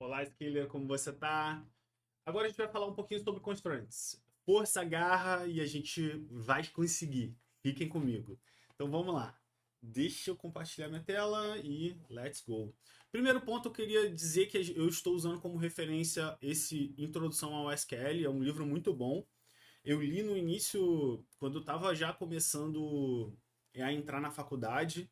Olá, Skiller, como você tá? Agora a gente vai falar um pouquinho sobre constraints. Força, garra e a gente vai conseguir. Fiquem comigo. Então vamos lá. Deixa eu compartilhar minha tela e let's go. Primeiro ponto, eu queria dizer que eu estou usando como referência esse Introdução ao SQL. É um livro muito bom. Eu li no início, quando eu estava já começando a entrar na faculdade.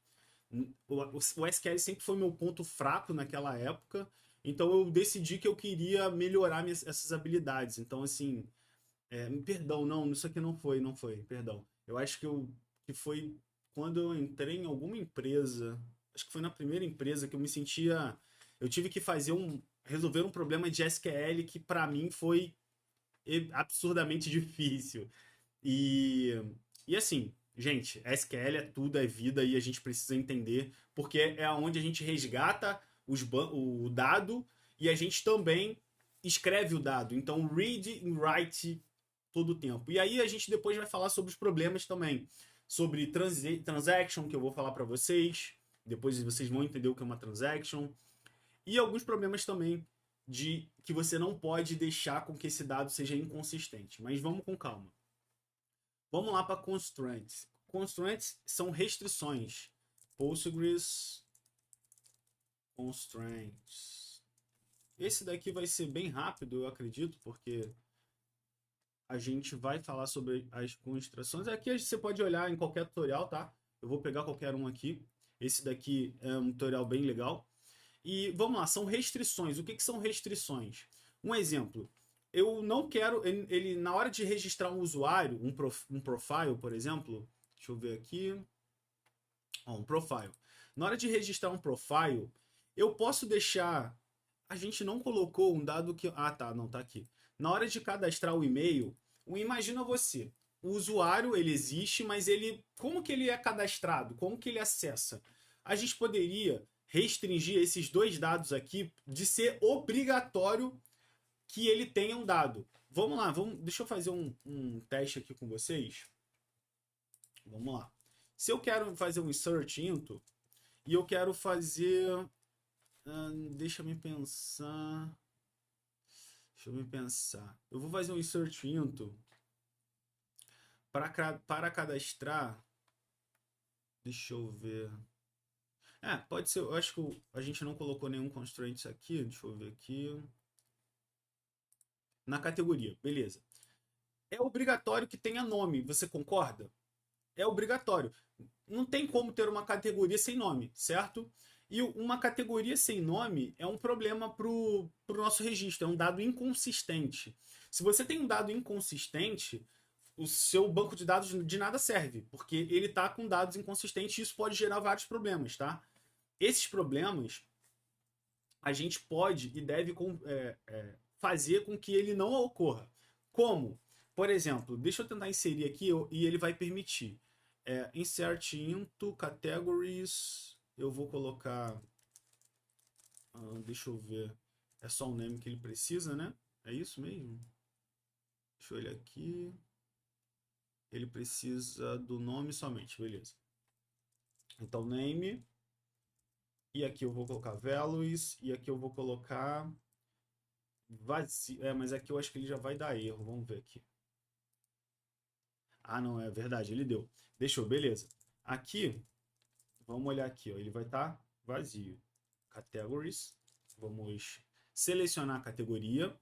O SQL sempre foi meu ponto fraco naquela época, então eu decidi que eu queria melhorar essas habilidades. Então, assim, perdão, não, isso aqui não foi, perdão. Eu acho que foi quando eu entrei em alguma empresa, acho que foi na primeira empresa que eu me sentia, eu tive que resolver um problema de SQL que para mim foi absurdamente difícil. E, e assim, gente, SQL é tudo, é vida e a gente precisa entender, porque é onde a gente resgata o dado e a gente também escreve o dado. Então, read e write todo o tempo. E aí a gente depois vai falar sobre os problemas também. Sobre transaction, que eu vou falar para vocês. Depois vocês vão entender o que é uma transaction. E alguns problemas também de que você não pode deixar com que esse dado seja inconsistente. Mas vamos com calma. Vamos lá para constraints. Constraints são restrições. Postgres constraints. Esse daqui vai ser bem rápido, eu acredito, porque a gente vai falar sobre as constrações. Aqui você pode olhar em qualquer tutorial, tá? Eu vou pegar qualquer um aqui. Esse daqui é um tutorial bem legal. E vamos lá, são restrições. O que são restrições? Um exemplo. Eu não quero ele na hora de registrar um usuário, um profile, por exemplo. Deixa eu ver aqui. Ó, um profile. Na hora de registrar um profile, eu posso deixar. A gente não colocou um dado que. Ah, tá, não, tá aqui. Na hora de cadastrar o e-mail, imagina você. O usuário, ele existe, mas ele. Como que ele é cadastrado? Como que ele acessa? A gente poderia restringir esses dois dados aqui de ser obrigatório que ele tenha um dado. Vamos lá, deixa eu fazer um teste aqui com vocês. Vamos lá. Se eu quero fazer um insert into e eu quero fazer. Deixa eu me pensar. Deixa eu me pensar. Eu vou fazer um insert into para cadastrar. Deixa eu ver. Pode ser. Eu acho que a gente não colocou nenhum constraints aqui. Deixa eu ver aqui. Na categoria, beleza. É obrigatório que tenha nome, você concorda? É obrigatório. Não tem como ter uma categoria sem nome, certo? E uma categoria sem nome é um problema para o nosso registro, é um dado inconsistente. Se você tem um dado inconsistente, o seu banco de dados de nada serve, porque ele está com dados inconsistentes e isso pode gerar vários problemas, tá? Esses problemas a gente pode e deve fazer com que ele não ocorra. Como? Por exemplo, deixa eu tentar inserir aqui e ele vai permitir. Insert into categories. Eu vou colocar. Deixa eu ver. É só o name que ele precisa, né? É isso mesmo? Deixa eu olhar aqui. Ele precisa do nome somente, beleza. Então, name. E aqui eu vou colocar values. E aqui eu vou colocar vazio. Mas aqui eu acho que ele já vai dar erro. Vamos ver aqui. Ah, não, é verdade, ele deu. Deixou, beleza. Aqui, vamos olhar aqui, ó, ele vai estar vazio. Categories, vamos selecionar a categoria.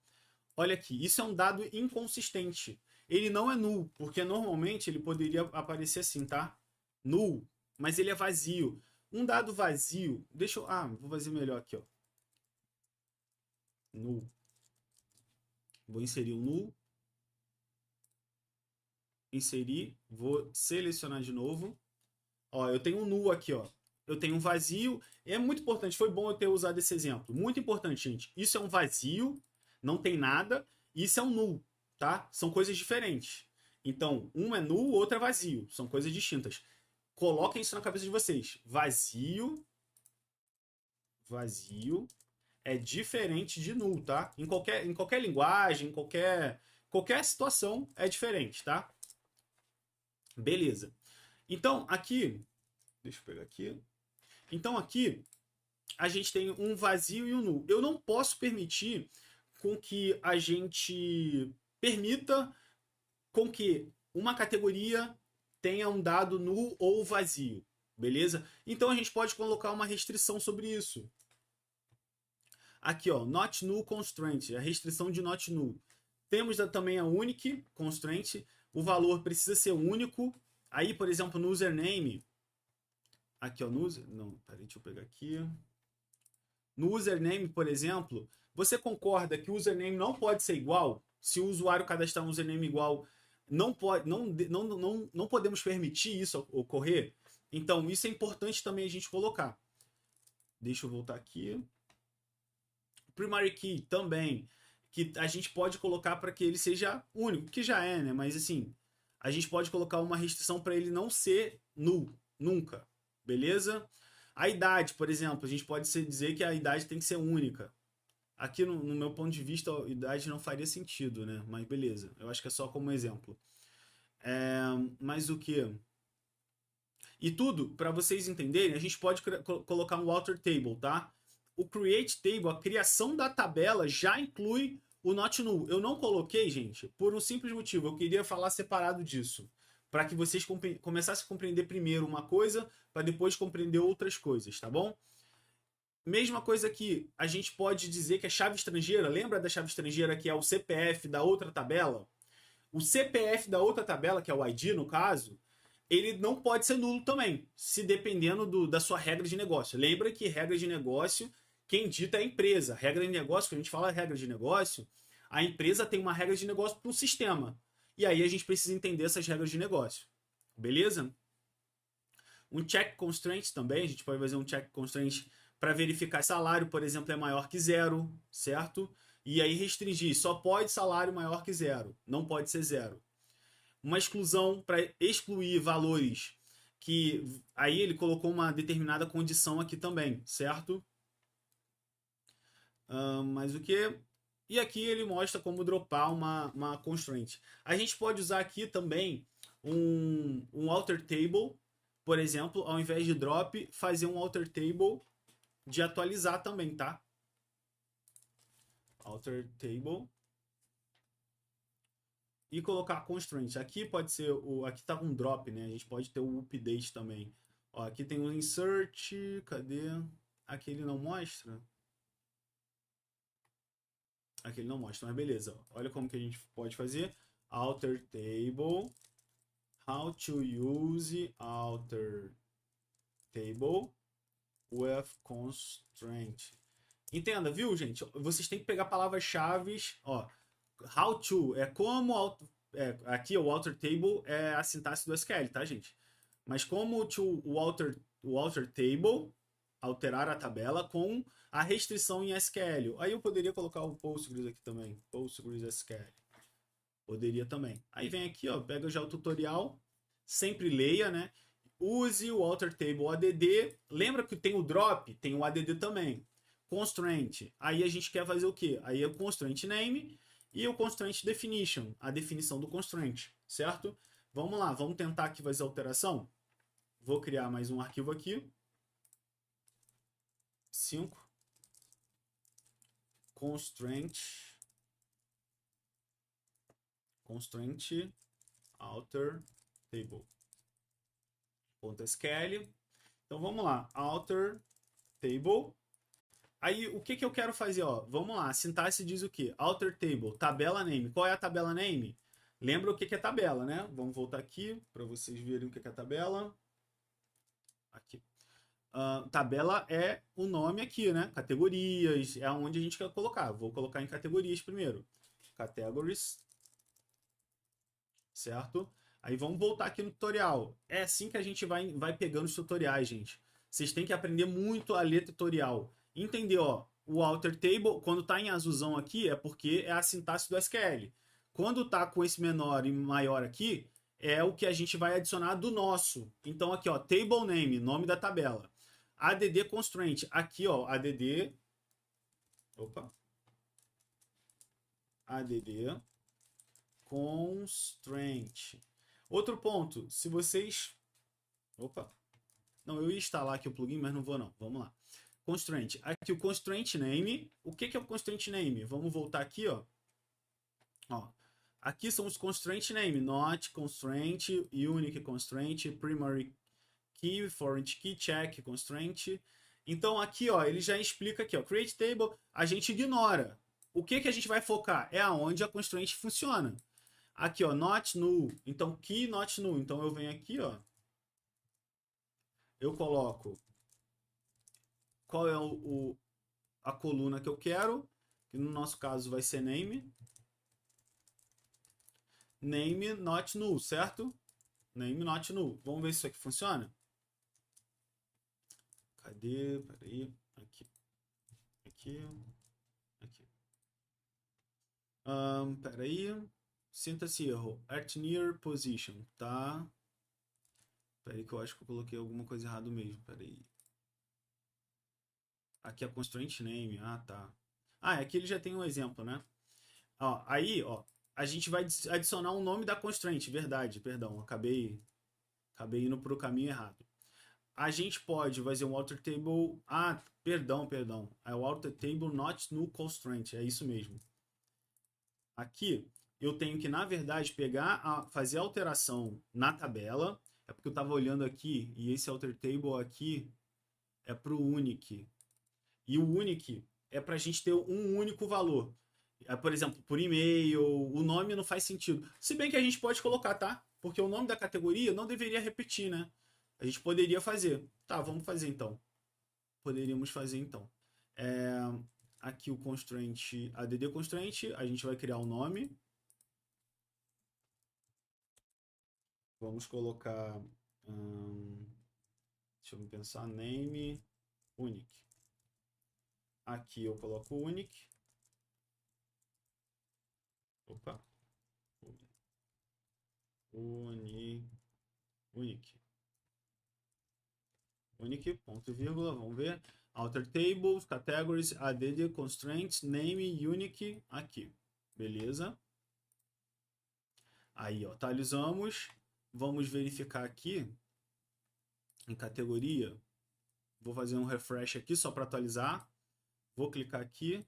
Olha aqui, isso é um dado inconsistente. Ele não é null, porque normalmente ele poderia aparecer assim, tá? Null, mas ele é vazio. Um dado vazio, deixa eu... vou fazer melhor aqui, ó. Null. Vou inserir o null. Inserir, vou selecionar de novo. Ó, eu tenho um null aqui, ó. Eu tenho um vazio. É muito importante, foi bom eu ter usado esse exemplo. Muito importante, gente. Isso é um vazio, não tem nada. Isso é um null, tá? São coisas diferentes. Então, um é null, o outro é vazio. São coisas distintas. Coloquem isso na cabeça de vocês. Vazio é diferente de null, tá? Em qualquer linguagem, qualquer situação é diferente, tá? Beleza. Então, aqui, deixa eu pegar aqui. Então, aqui a gente tem um vazio e um null. Eu não posso permitir com que a gente permita com que uma categoria tenha um dado null ou vazio, beleza? Então a gente pode colocar uma restrição sobre isso. Aqui, ó, not null constraint, a restrição de not null. Temos também a unique constraint, o valor precisa ser único. Aí, por exemplo, no username, aqui, ó, no não, peraí, deixa eu pegar aqui. No username, por exemplo, você concorda que o username não pode ser igual? Se o usuário cadastrar um username igual, não podemos permitir isso ocorrer? Então, isso é importante também a gente colocar. Deixa eu voltar aqui. Primary key também, que a gente pode colocar para que ele seja único, que já é, né? Mas assim, a gente pode colocar uma restrição para ele não ser null, nunca, beleza? A idade, por exemplo, a gente pode dizer que a idade tem que ser única. Aqui, no meu ponto de vista, a idade não faria sentido, né? Mas beleza, eu acho que é só como exemplo. Mas o que? E tudo, para vocês entenderem, a gente pode colocar um alter table, tá? O create table, a criação da tabela, já inclui o not null. Eu não coloquei, gente, por um simples motivo. Eu queria falar separado disso, para que vocês começassem a compreender primeiro uma coisa, para depois compreender outras coisas, tá bom? Mesma coisa aqui, a gente pode dizer que a chave estrangeira, lembra da chave estrangeira que é o CPF da outra tabela? O CPF da outra tabela, que é o ID no caso, ele não pode ser nulo também, se dependendo da sua regra de negócio. Lembra que regra de negócio, quem dita é a empresa. Regra de negócio, quando a gente fala regra de negócio, a empresa tem uma regra de negócio para o sistema. E aí a gente precisa entender essas regras de negócio. Beleza? Um check constraint também, a gente pode fazer um check constraint para verificar se salário, por exemplo, é maior que zero, certo? E aí restringir, só pode salário maior que zero, não pode ser zero. Uma exclusão para excluir valores que aí ele colocou uma determinada condição aqui também, certo? Mas o que? E aqui ele mostra como dropar uma constraint. A gente pode usar aqui também um alter table, por exemplo, ao invés de drop, fazer um alter table de atualizar também, tá? Alter table e colocar constraint. Aqui pode ser aqui tá com drop, né? A gente pode ter o update também. Ó, aqui tem o insert, cadê? Aqui ele não mostra. Aqui ele não mostra, mas beleza. Olha como que a gente pode fazer. Alter table. How to use alter table with constraint. Entenda, viu, gente? Vocês têm que pegar palavras-chave, ó. How to é como aqui o alter table é a sintaxe do SQL, tá, gente? Mas como o alter table, alterar a tabela com a restrição em SQL. Aí eu poderia colocar o Postgres aqui também, Postgres SQL. Poderia também. Aí vem aqui, ó, pega já o tutorial, sempre leia, né? Use o alter table add. Lembra que tem o drop? Tem o add também. Constraint. Aí a gente quer fazer o quê? Aí é o constraint name e o constraint definition, a definição do constraint, certo? Vamos lá, vamos tentar aqui fazer a alteração. Vou criar mais um arquivo aqui. 5. Constraint alter table. .sql. Então vamos lá, alter table. Aí o que eu quero fazer, ó? Vamos lá, a sintaxe diz o que? Alter table, tabela name. Qual é a tabela name? Lembra o que é tabela, né? Vamos voltar aqui para vocês verem o que é tabela. Aqui. Tabela é o nome aqui, né? Categorias, é onde a gente quer colocar. Vou colocar em categorias primeiro. Categories. Certo? Aí vamos voltar aqui no tutorial. É assim que a gente vai pegando os tutoriais, gente. Vocês têm que aprender muito a ler tutorial. Entender, ó, o alter table, quando tá em azulzão aqui, é porque é a sintaxe do SQL. Quando tá com esse menor e maior aqui, é o que a gente vai adicionar do nosso. Então aqui, ó, table name, nome da tabela. Add constraint, aqui, ó, add. Opa. Add constraint. Outro ponto, se vocês... Opa. Não, eu ia instalar aqui o plugin, mas não vou não. Vamos lá. constraint. Aqui o constraint name. O que é o constraint name? Vamos voltar aqui, ó. Aqui são os constraint name. Not constraint, unique constraint, primary key, foreign key, check constraint. Então aqui, ó, ele já explica aqui, ó, create table, a gente ignora. O que a gente vai focar? É aonde a constraint funciona. Aqui, ó, not null. Então, key not null. Então, eu venho aqui, ó. Eu coloco qual é a coluna que eu quero, que no nosso caso vai ser name. Name not null, certo? Name not null. Vamos ver se isso aqui funciona? Cadê? Peraí. Aqui. Aqui. Aqui. Peraí. Sinta-se erro. At near position, tá? Peraí que eu acho que eu coloquei alguma coisa errada mesmo. Peraí. Aqui é constraint name. Ah, tá. Ah, aqui ele já tem um exemplo, né? Ó, aí, ó, a gente vai adicionar o nome da constraint. Verdade, perdão. Acabei indo para o caminho errado. A gente pode fazer um alter table. Ah, perdão. É o alter table not null constraint. É isso mesmo. Aqui eu tenho que, na verdade, fazer a alteração na tabela. É porque eu estava olhando aqui e esse alter table aqui é para o unique. E o unique é para a gente ter um único valor. Por exemplo, por e-mail, o nome não faz sentido. Se bem que a gente pode colocar, tá? Porque o nome da categoria não deveria repetir, né? A gente poderia fazer. Tá, vamos fazer então. Poderíamos fazer então. Aqui o constraint, add constraint, a gente vai criar o nome. Vamos colocar, deixa eu pensar, name unique. Aqui eu coloco unique. Opa. Unique. Unique, ponto, vírgula, vamos ver. Alter tables, categories, add constraints, name, unique, aqui. Beleza? Aí, ó, atualizamos. Vamos verificar aqui em categoria. Vou fazer um refresh aqui só para atualizar. Vou clicar aqui.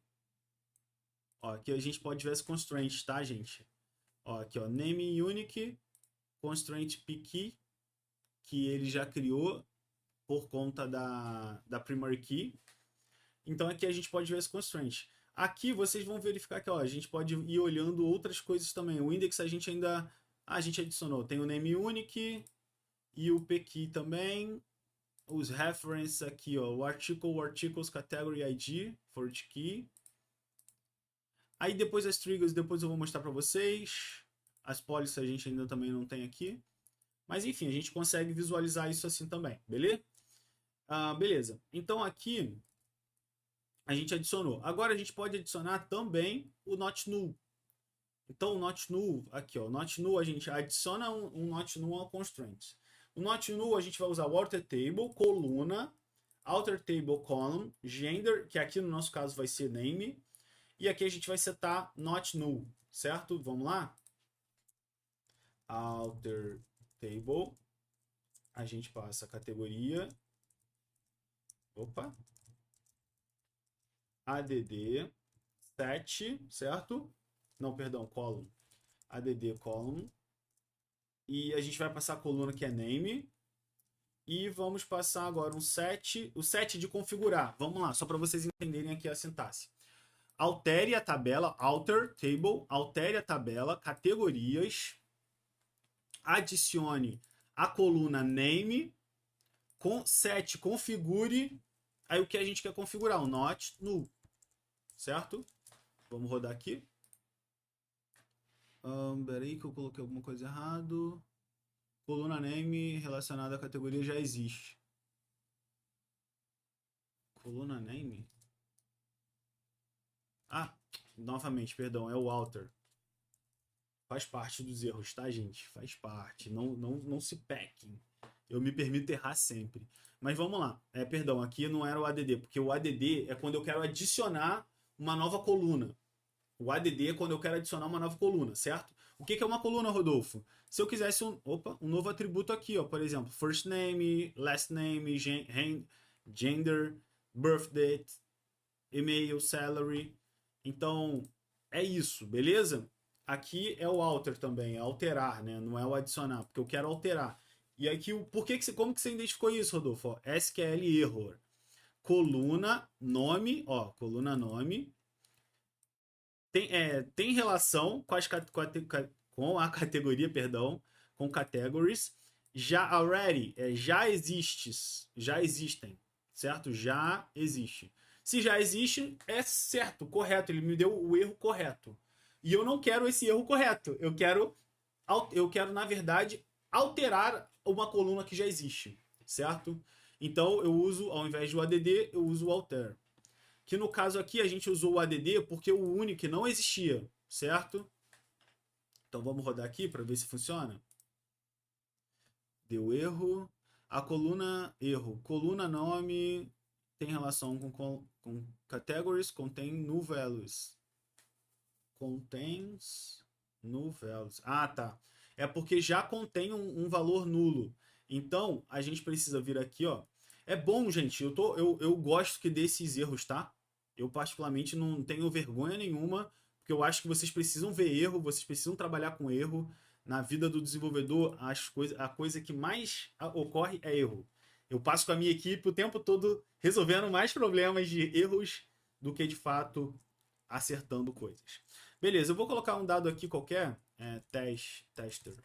Ó, aqui a gente pode ver as constraints, tá, gente? Ó, aqui, ó, name unique, constraint pkey, que ele já criou por conta da primary key. Então aqui a gente pode ver as constraints. Aqui vocês vão verificar que, ó, a gente pode ir olhando outras coisas também. O index a gente ainda adicionou. Tem o name unique e o pkey também. Os references aqui, ó, o articles, category ID, for each key. Aí depois as triggers, depois eu vou mostrar para vocês. As policies a gente ainda também não tem aqui. Mas enfim, a gente consegue visualizar isso assim também, beleza? Beleza. Então aqui a gente adicionou. Agora a gente pode adicionar também o not null. Então o not null, aqui ó, not null a gente adiciona um not null ao constraint. O not null a gente vai usar o alter table, coluna, alter table column, gender, que aqui no nosso caso vai ser name, e aqui a gente vai setar not null, certo? Vamos lá? Alter table, a gente passa a categoria, add set, certo? Não, perdão, column. Add column. E a gente vai passar a coluna que é name. E vamos passar agora o set de configurar. Vamos lá, só para vocês entenderem aqui a sintaxe. Altere a tabela, alter table, altere a tabela, categorias, adicione a coluna name, set configure, aí o que a gente quer configurar, o not null, certo? Vamos rodar aqui. Peraí que eu coloquei alguma coisa errado. Coluna name relacionada à categoria já existe. Coluna name? Ah, novamente, perdão, é o alter. Faz parte dos erros, tá, gente? Faz parte. Não se pequem. Eu me permito errar sempre. Mas vamos lá. Perdão, aqui não era o ADD, porque o ADD é quando eu quero adicionar uma nova coluna. O ADD é quando eu quero adicionar uma nova coluna, certo? O que é uma coluna, Rodolfo? Se eu quisesse um novo atributo aqui, ó, por exemplo, first name, last name, gender, birth date, e-mail, salary. Então, é isso, beleza? Aqui é o alter também, é alterar, né? Não é o adicionar, porque eu quero alterar. E aqui, como que você identificou isso, Rodolfo? Ó, SQL error. Coluna, nome, ó, coluna nome. Tem relação com, com a categoria, perdão, com categories. Já already, já existes, já existem, certo? Já existe. Se já existe, é certo, correto. Ele me deu o erro correto. E eu não quero esse erro correto. Eu quero, na verdade, alterar uma coluna que já existe, certo? Então eu uso, ao invés do add, eu uso o alter. Que no caso aqui a gente usou o add porque o único não existia, certo? Então vamos rodar aqui para ver se funciona. Deu erro. A coluna, erro. Coluna nome tem relação com categories, contém null values. Contains null values. Ah, tá. É porque já contém um valor nulo. Então, a gente precisa vir aqui, ó. É bom, gente. Eu gosto que dê esses erros, tá? Eu, particularmente, não tenho vergonha nenhuma, porque eu acho que vocês precisam ver erro, vocês precisam trabalhar com erro. Na vida do desenvolvedor, a coisa que mais ocorre é erro. Eu passo com a minha equipe o tempo todo resolvendo mais problemas de erros do que, de fato, acertando coisas. Beleza, eu vou colocar um dado aqui qualquer, tester.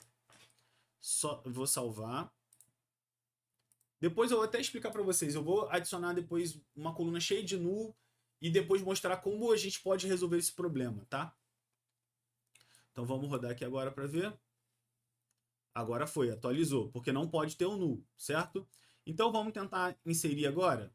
Vou salvar. Depois eu vou até explicar para vocês. Eu vou adicionar depois uma coluna cheia de null e depois mostrar como a gente pode resolver esse problema, tá? Então vamos rodar aqui agora para ver. Agora foi, atualizou, porque não pode ter um null, certo? Então vamos tentar inserir agora.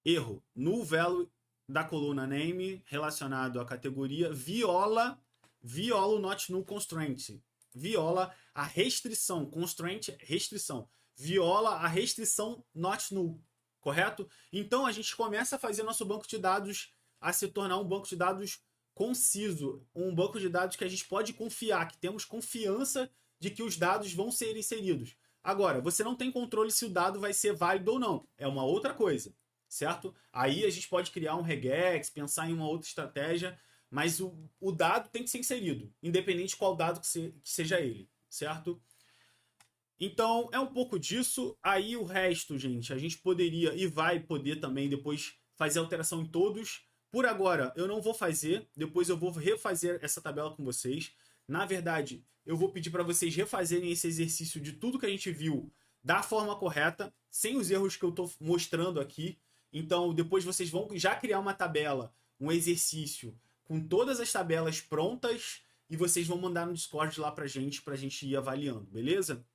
Erro. Null value da coluna name relacionado à categoria viola o not null constraint. Viola a restrição. Constraint, restrição. Viola a restrição not null. Correto? Então a gente começa a fazer nosso banco de dados a se tornar um banco de dados conciso. Um banco de dados que a gente pode confiar, que temos confiança de que os dados vão ser inseridos. Agora, você não tem controle se o dado vai ser válido ou não. É uma outra coisa, certo? Aí a gente pode criar um regex, pensar em uma outra estratégia, mas o dado tem que ser inserido, independente de qual dado que seja ele, certo? Então, é um pouco disso. Aí o resto, gente, a gente poderia e vai poder também depois fazer alteração em todos. Por agora, eu não vou fazer. Depois eu vou refazer essa tabela com vocês. Na verdade, eu vou pedir para vocês refazerem esse exercício de tudo que a gente viu da forma correta, sem os erros que eu estou mostrando aqui. Então, depois vocês vão já criar uma tabela, um exercício com todas as tabelas prontas e vocês vão mandar no Discord lá pra gente ir avaliando, beleza?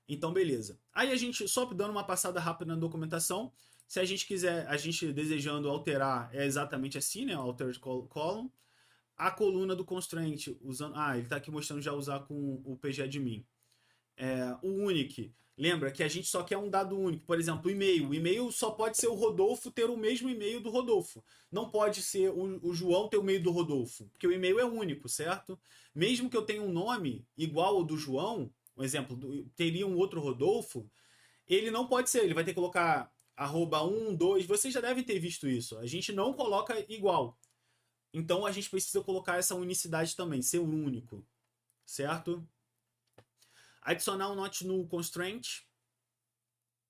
Então, beleza. Aí a gente, só dando uma passada rápida na documentação, se a gente quiser, a gente desejando alterar, é exatamente assim, né? Altered column. A coluna do constraint, usando... Ah, ele está aqui mostrando já usar com o pgadmin. O unique. Lembra que a gente só quer um dado único. Por exemplo, o e-mail. O e-mail só pode ser o Rodolfo ter o mesmo e-mail do Rodolfo. Não pode ser o João ter o e-mail do Rodolfo. Porque o e-mail é único, certo? Mesmo que eu tenha um nome igual ao do João, um exemplo, teria um outro Rodolfo, ele não pode ser. Ele vai ter que colocar @1, 2. Vocês já devem ter visto isso. A gente não coloca igual. Então a gente precisa colocar essa unicidade também, ser único, certo? Adicionar um not null constraint.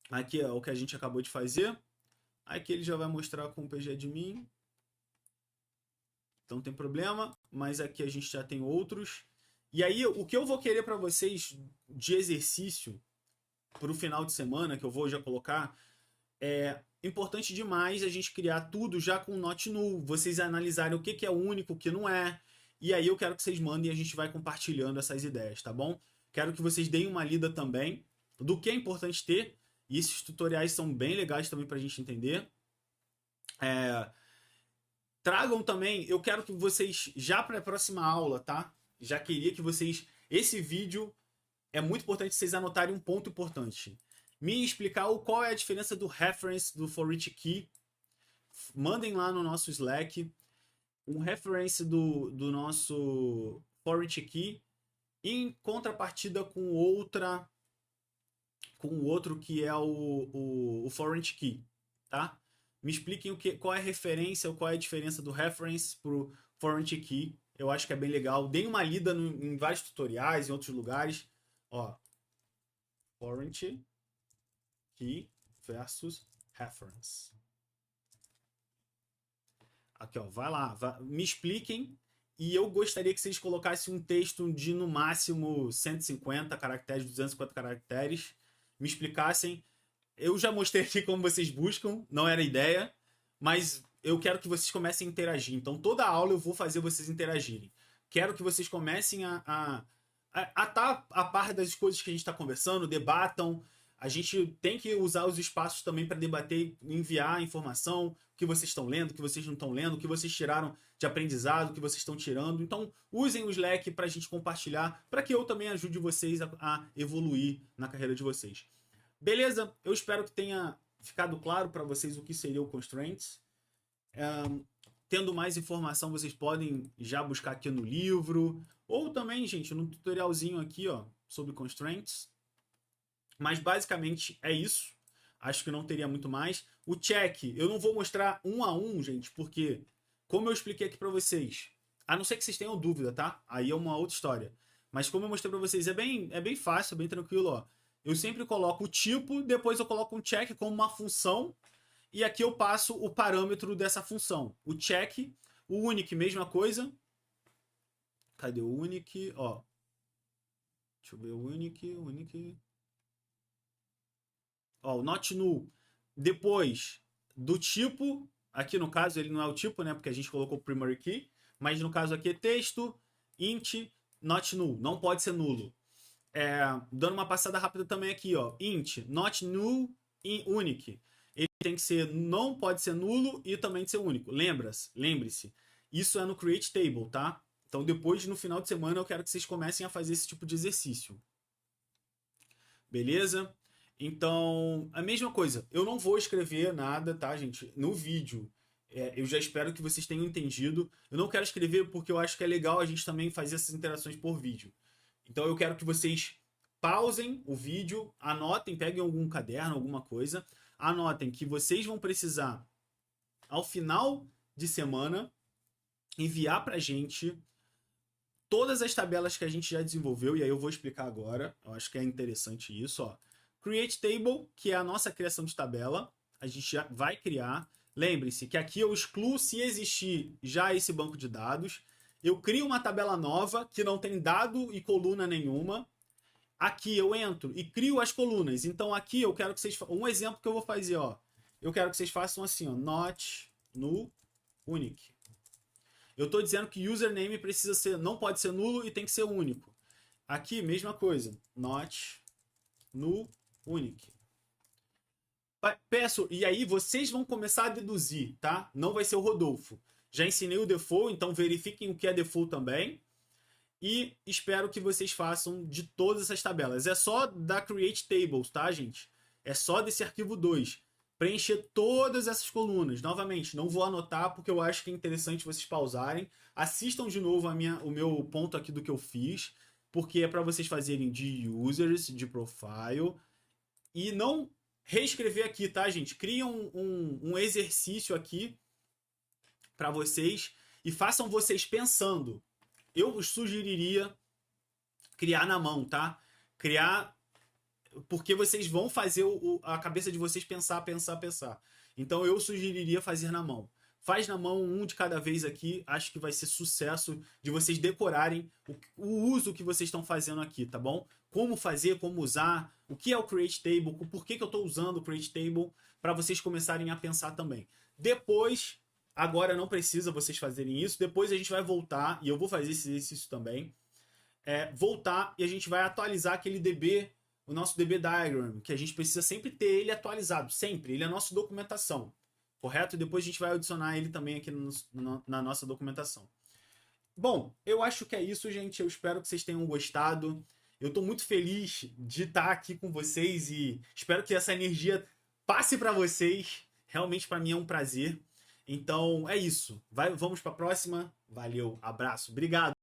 Aqui é o que a gente acabou de fazer. Aqui ele já vai mostrar com o pgadmin. Então não tem problema, mas aqui a gente já tem outros. E aí o que eu vou querer para vocês de exercício para o final de semana, que eu vou já colocar, é importante demais a gente criar tudo já com not null, vocês analisarem o que é único, o que não é, e aí eu quero que vocês mandem e a gente vai compartilhando essas ideias, tá bom? Quero que vocês deem uma lida também do que é importante ter, e esses tutoriais são bem legais também pra gente entender. Tragam também, eu quero que vocês, já para a próxima aula, tá? Já queria que vocês, esse vídeo é muito importante vocês anotarem um ponto importante. Me explicar qual é a diferença do reference do for each key. Mandem lá no nosso Slack um reference do nosso for each key em contrapartida com outra com o outro que é o foreign key, tá? Me expliquem qual é a referência ou qual é a diferença do reference pro foreign key. Eu acho que é bem legal. Dei uma lida em vários tutoriais, em outros lugares. Ó, foreign key versus reference. Aqui, ó, vai lá, me expliquem. E eu gostaria que vocês colocassem um texto de no máximo 150 caracteres, 250 caracteres. Me explicassem. Eu já mostrei aqui como vocês buscam, não era ideia, mas eu quero que vocês comecem a interagir. Então, toda aula eu vou fazer vocês interagirem. Quero que vocês comecem a estar a par das coisas que a gente está conversando, debatam. A gente tem que usar os espaços também para debater, enviar informação, o que vocês estão lendo, o que vocês não estão lendo, o que vocês tiraram de aprendizado, o que vocês estão tirando. Então, usem o Slack para a gente compartilhar, para que eu também ajude vocês a evoluir na carreira de vocês. Beleza? Eu espero que tenha ficado claro para vocês o que seria o Constraints. Tendo mais informação, vocês podem já buscar aqui no livro, ou também, gente, no tutorialzinho aqui, ó, sobre Constraints. Mas basicamente é isso. Acho que não teria muito mais. O check, eu não vou mostrar um a um, gente, porque, como eu expliquei aqui para vocês, a não ser que vocês tenham dúvida, tá? Aí é uma outra história. Mas como eu mostrei para vocês, é bem fácil, bem tranquilo, ó. Eu sempre coloco o tipo, depois eu coloco um check como uma função, e aqui eu passo o parâmetro dessa função. O check, o unique, mesma coisa. Cadê o unique? Ó. Deixa eu ver o unique. Ó, o not null. Depois do tipo, aqui no caso ele não é o tipo, né? Porque a gente colocou o primary key. Mas no caso aqui é texto, int, not null. Não pode ser nulo. Dando uma passada rápida também aqui, ó. Int, not null, unique. Ele tem que ser, não pode ser nulo e também de ser único. Lembre-se. Isso é no create table, tá? Então depois, no final de semana, eu quero que vocês comecem a fazer esse tipo de exercício. Beleza? Então, a mesma coisa. Eu não vou escrever nada, tá, gente? No vídeo. Eu já espero que vocês tenham entendido. Eu não quero escrever porque eu acho que é legal a gente também fazer essas interações por vídeo. Então eu quero que vocês pausem o vídeo, anotem, peguem algum caderno, alguma coisa, anotem que vocês vão precisar, ao final de semana, enviar pra gente todas as tabelas que a gente já desenvolveu, e aí eu vou explicar agora, eu acho que é interessante isso, ó. Create Table, que é a nossa criação de tabela, a gente já vai criar. Lembre-se que aqui eu excluo se existir já esse banco de dados. Eu crio uma tabela nova que não tem dado e coluna nenhuma. Aqui eu entro e crio as colunas. Então aqui eu quero que vocês... Um exemplo que eu vou fazer, ó. Eu quero que vocês façam assim, ó. Not null unique. Eu estou dizendo que username precisa ser, não pode ser nulo e tem que ser único. Aqui, mesma coisa. Not null unique. Peço, e aí vocês vão começar a deduzir, tá? Não vai ser o Rodolfo. Já ensinei o default, então verifiquem o que é default também. E espero que vocês façam de todas essas tabelas. É só da Create Tables, tá, gente? É só desse arquivo 2. Preencher todas essas colunas. Novamente, não vou anotar porque eu acho que é interessante vocês pausarem. Assistam de novo o meu ponto aqui do que eu fiz, porque é para vocês fazerem de users, de profile. E não reescrever aqui, tá, gente? Cria um exercício aqui para vocês e façam vocês pensando. Eu sugeriria criar na mão, tá? Criar porque vocês vão fazer a cabeça de vocês pensar. Então eu sugeriria fazer na mão. Faz na mão, um de cada vez aqui. Acho que vai ser sucesso de vocês decorarem o uso que vocês estão fazendo aqui, tá bom? Como fazer, como usar, o que é o Create Table, por que eu estou usando o Create Table, para vocês começarem a pensar também. Depois, agora não precisa vocês fazerem isso, depois a gente vai voltar, e eu vou fazer esse exercício também, voltar e a gente vai atualizar aquele DB, o nosso DB Diagram, que a gente precisa sempre ter ele atualizado, sempre, ele é a nossa documentação. Correto? Depois a gente vai adicionar ele também aqui na nossa documentação. Bom, eu acho que é isso, gente. Eu espero que vocês tenham gostado. Eu estou muito feliz de estar aqui com vocês e espero que essa energia passe para vocês. Realmente para mim é um prazer. Então é isso. Vamos para a próxima. Valeu, abraço, obrigado.